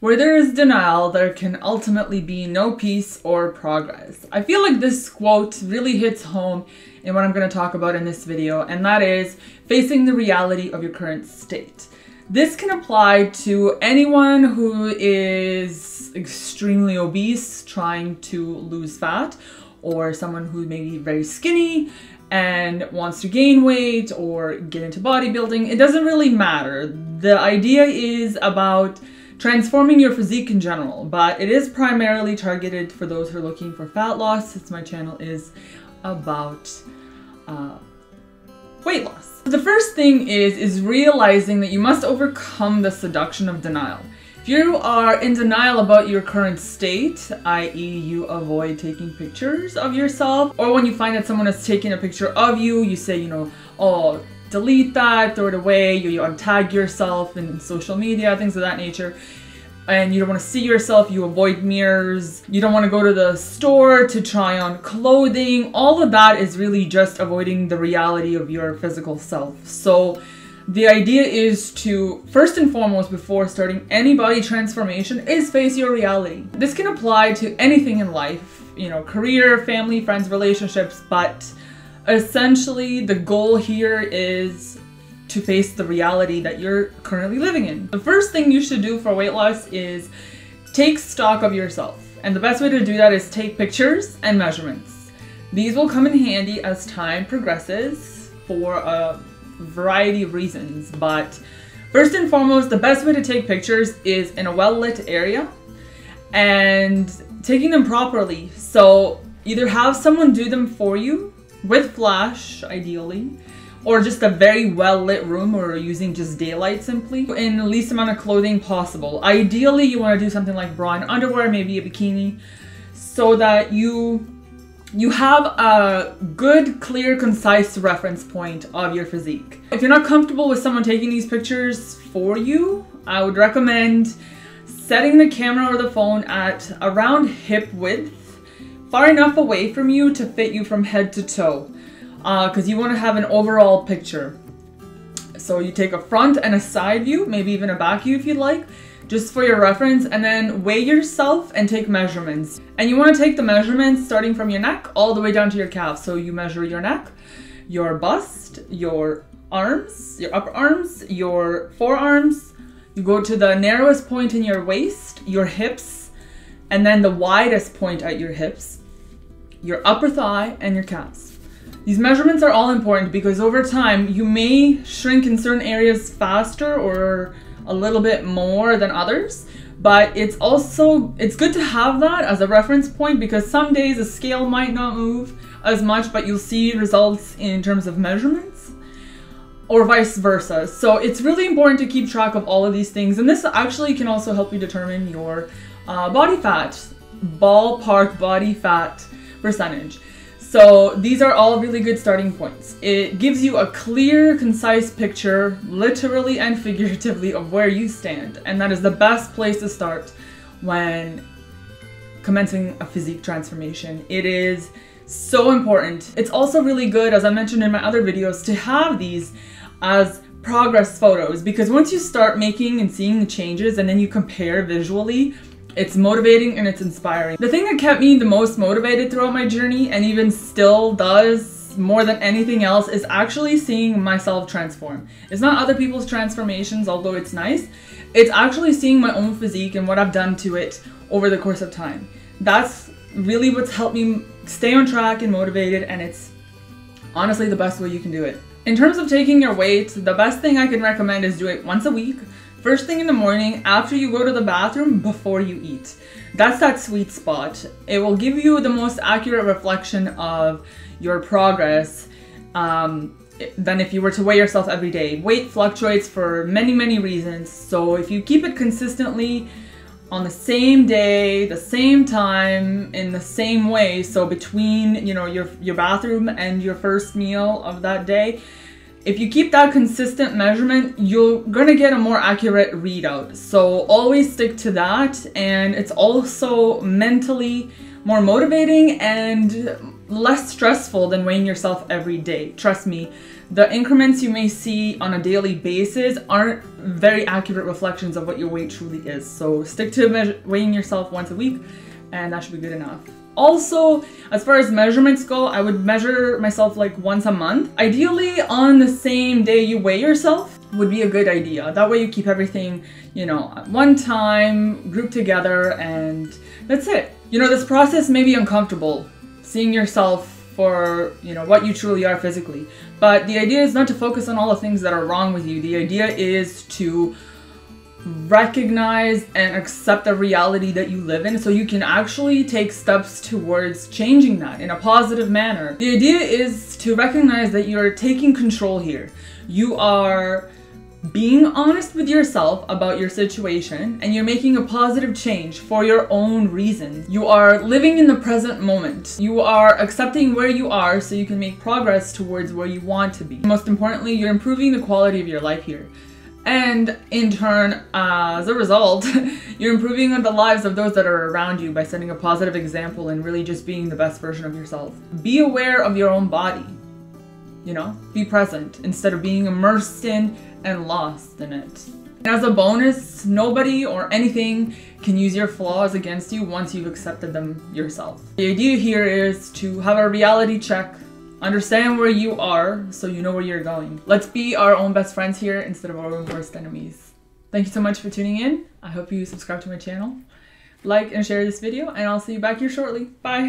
Where there is denial, there can ultimately be no peace or progress. I feel like this quote really hits home in what I'm going to talk about in this video, and that is facing the reality of your current state. This can apply to anyone who is extremely obese, trying to lose fat, or someone who may be very skinny and wants to gain weight or get into bodybuilding. It doesn't really matter. The idea is about transforming your physique in general, but it is primarily targeted for those who are looking for fat loss, since my channel is about weight loss. The first thing is realizing that you must overcome the seduction of denial. If you are in denial about your current state, i.e. you avoid taking pictures of yourself, or when you find that someone has taken a picture of you, you say, you know, oh, delete that, throw it away, you untag yourself in social media, things of that nature, and you don't want to see yourself, you avoid mirrors, you don't want to go to the store to try on clothing. All of that is really just avoiding the reality of your physical self. So the idea is to, first and foremost, before starting any body transformation, is face your reality. This can apply to anything in life, you know, career, family, friends, relationships, but essentially the goal here is to face the reality that you're currently living in. The first thing you should do for weight loss is take stock of yourself. And the best way to do that is take pictures and measurements. These will come in handy as time progresses for a variety of reasons, but first and foremost, the best way to take pictures is in a well-lit area and taking them properly. So either have someone do them for you with flash, ideally, or just a very well-lit room, or using just daylight simply, in the least amount of clothing possible. Ideally, you want to do something like bra and underwear, maybe a bikini, so that you have a good, clear, concise reference point of your physique. If you're not comfortable with someone taking these pictures for you, I would recommend setting the camera or the phone at around hip width, far enough away from you to fit you from head to toe, because you want to have an overall picture. So you take a front and a side view, maybe even a back view if you'd like, just for your reference, and then weigh yourself and take measurements. And you want to take the measurements starting from your neck all the way down to your calf. So you measure your neck, your bust, your arms, your upper arms, your forearms. You go to the narrowest point in your waist, your hips, and then the widest point at your hips, your upper thigh, and your calves. These measurements are all important because over time you may shrink in certain areas faster or a little bit more than others, but it's good to have that as a reference point, because some days a scale might not move as much, but you'll see results in terms of measurements, or vice versa. So it's really important to keep track of all of these things, and this actually can also help you determine your body fat, ballpark body fat percentage. So these are all really good starting points. It gives you a clear, concise picture, literally and figuratively, of where you stand. And that is the best place to start when commencing a physique transformation. It is so important. It's also really good, as I mentioned in my other videos, to have these as progress photos, because once you start making and seeing the changes and then you compare visually, it's motivating and it's inspiring. The thing that kept me the most motivated throughout my journey, and even still does more than anything else, is actually seeing myself transform. It's not other people's transformations, although it's nice. It's actually seeing my own physique and what I've done to it over the course of time. That's really what's helped me stay on track and motivated, and it's honestly the best way you can do it. In terms of taking your weight, the best thing I can recommend is do it once a week. First thing in the morning, after you go to the bathroom, before you eat. That's that sweet spot. It will give you the most accurate reflection of your progress than if you were to weigh yourself every day. Weight fluctuates for many, many reasons. So if you keep it consistently on the same day, the same time, in the same way, so between, you know, your bathroom and your first meal of that day, if you keep that consistent measurement, you're gonna get a more accurate readout. So always stick to that, and it's also mentally more motivating and less stressful than weighing yourself every day. Trust me, The increments you may see on a daily basis aren't very accurate reflections of what your weight truly is. So stick to weighing yourself once a week, and that should be good enough. Also, as far as measurements go, I would measure myself like once a month. Ideally, on the same day you weigh yourself would be a good idea. That way you keep everything, you know, at one time, grouped together, and that's it. You know, this process may be uncomfortable, seeing yourself for, you know, what you truly are physically. But the idea is not to focus on all the things that are wrong with you. The idea is to recognize and accept the reality that you live in, so you can actually take steps towards changing that in a positive manner. The idea is to recognize that you're taking control here. You are being honest with yourself about your situation, and you're making a positive change for your own reasons. You are living in the present moment. You are accepting where you are so you can make progress towards where you want to be. Most importantly, you're improving the quality of your life here. And in turn, as a result, you're improving on the lives of those that are around you by setting a positive example and really just being the best version of yourself. Be aware of your own body, you know? Be present instead of being immersed in and lost in it. And as a bonus, nobody or anything can use your flaws against you once you've accepted them yourself. The idea here is to have a reality check. Understand where you are so you know where you're going. Let's be our own best friends here instead of our own worst enemies. Thank you so much for tuning in. I hope you subscribe to my channel, like and share this video, and I'll see you back here shortly. Bye!